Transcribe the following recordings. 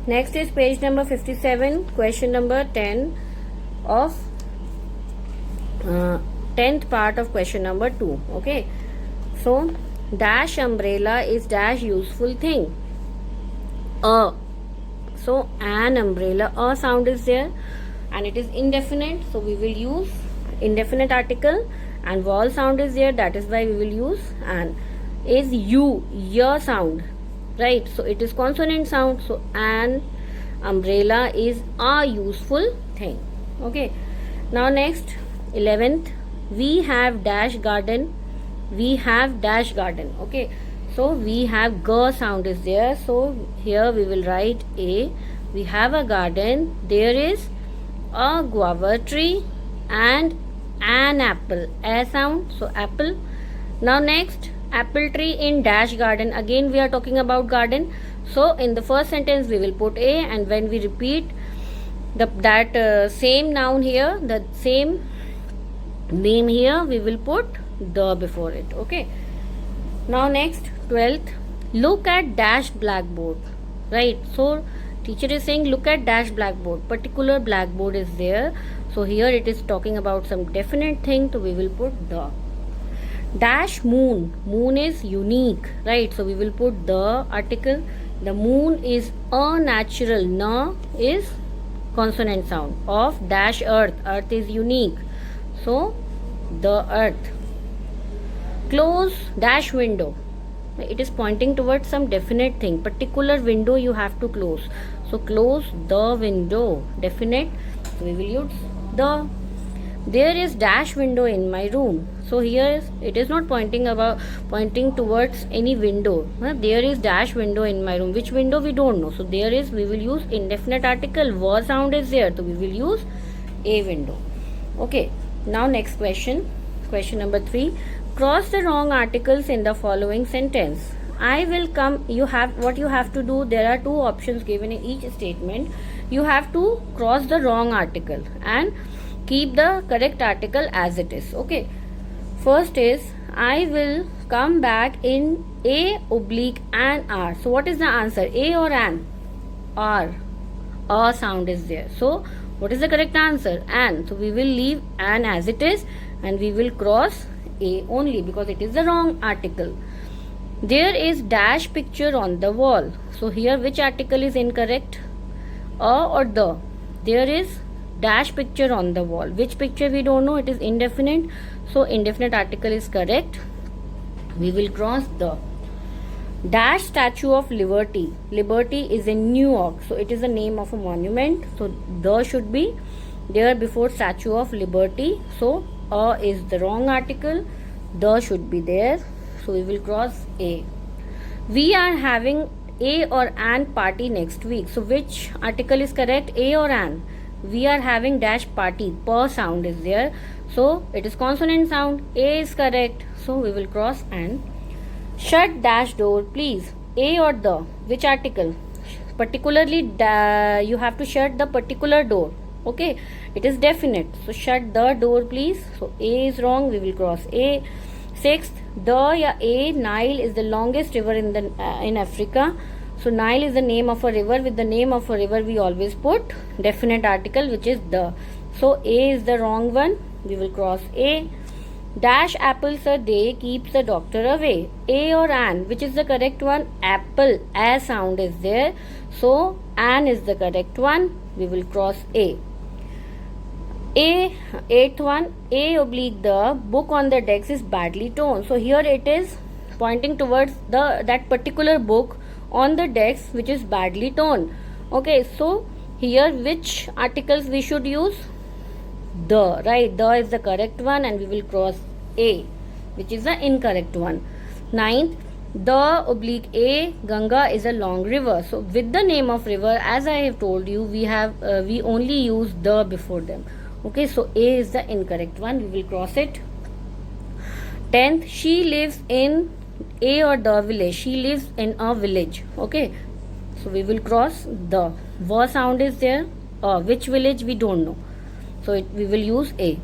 Next is page number 57, question number 10 of 10th part of question number 2. Okay, so dash umbrella is dash useful thing. So an umbrella, a sound is there and it is indefinite, so we will use indefinite article, and vowel sound is there, that is why we will use an. Is you, your sound, right? So it is consonant sound, so an umbrella is a useful thing. Okay, now next 11th, we have dash garden, we have dash garden. Okay, so we have g sound is there, so here we will write a. We have a garden, there is a guava tree and an apple, a sound, so apple. Now next, apple tree in dash garden, again we are talking about garden, so in the first sentence we will put a, and when we repeat that same noun here, the same name here, we will put the before it. Okay, now next 12th, look at dash blackboard, right? So teacher is saying look at dash blackboard, particular blackboard is there, so here it is talking about some definite thing, so we will put the. Dash moon, moon is unique, right? So we will put the article. The moon is a natural, na is consonant sound, of dash earth, earth is unique, so the earth. Close dash window, it is pointing towards some definite thing, particular window you have to close, so close the window, definite, so we will use the. There is dash window in my room, so here it is not pointing towards any window. There is dash window in my room, which window we don't know, so there is, we will use indefinite article, was sound is there, so we will use a window. Okay, now next question, question number 3, cross the wrong articles in the following sentence. I will come, you have, what you have to do, there are two options given in each statement. You have to cross the wrong article and keep the correct article as it is. Okay, first is I will come back in a oblique an r. So what is the answer, a or an? R, a sound is there, so what is the correct answer? An. So we will leave an as it is and we will cross a only because it is the wrong article. There is dash picture on the wall, so here which article is incorrect, a or the? There is dash picture on the wall, which picture we don't know, it is indefinite, so indefinite article is correct, we will cross the. Dash statue of liberty, liberty is in New York, so it is the name of a monument, so the should be there before statue of liberty, so a is the wrong article, the should be there, so we will cross a. We are having a or an party next week, so which article is correct, a or an? We are having dash party, per sound is there, so it is consonant sound, a is correct, so we will cross an. Shut dash door please, a or the? Which article? Particularly you have to shut the particular door. Okay, it is definite, so shut the door please, so a is wrong, we will cross a. 6th, the ya a, Nile is the longest river in Africa, so Nile is the name of a river, with the name of a river we always put definite article which is the, so a is the wrong one, we will cross a. Dash apples a day keeps the doctor away, a or an? Which is the correct one? Apple, a sound is there, so an is the correct one, we will cross a. 8th one, a oblique the book on the desk is badly torn, so here it is pointing towards that particular book on the desk which is badly torn. Okay, so here which articles we should use? The, right? The is the correct one and we will cross a, which is the incorrect one. 9th, the oblique a, Ganga is a long river, so with the name of river, as I have told you, we only use the before them. Okay, so a is the incorrect one, we will cross it. 10th, she lives in a or the village, she lives in a village. Okay, so we will cross the. Va sound is there, which village we don't know, so we will use a.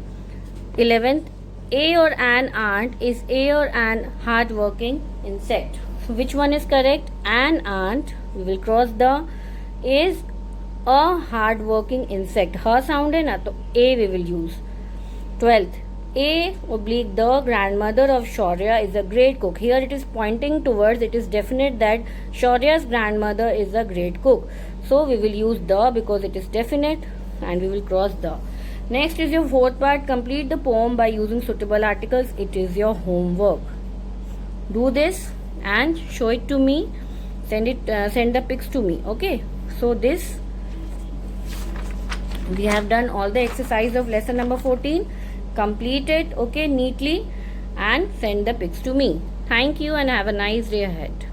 11th, a or an ant is a or an hard working insect, so which one is correct? An ant, we will cross the. is a hard working insect. ह sound है ना, तो A we will use. 12th, A oblique the grandmother of Shaurya is a great cook. Here it is pointing towards, it is definite that Shaurya's grandmother is a great cook. So we will use the because it is definite, and we will cross the. Next is your fourth part. Complete the poem by using suitable articles. It is your homework. Do this and show it to me. Send the pics to me. Okay. So this, we have done all the exercise of lesson number 14. Complete it, okay, neatly, and send the pics to me. Thank you and have a nice day ahead.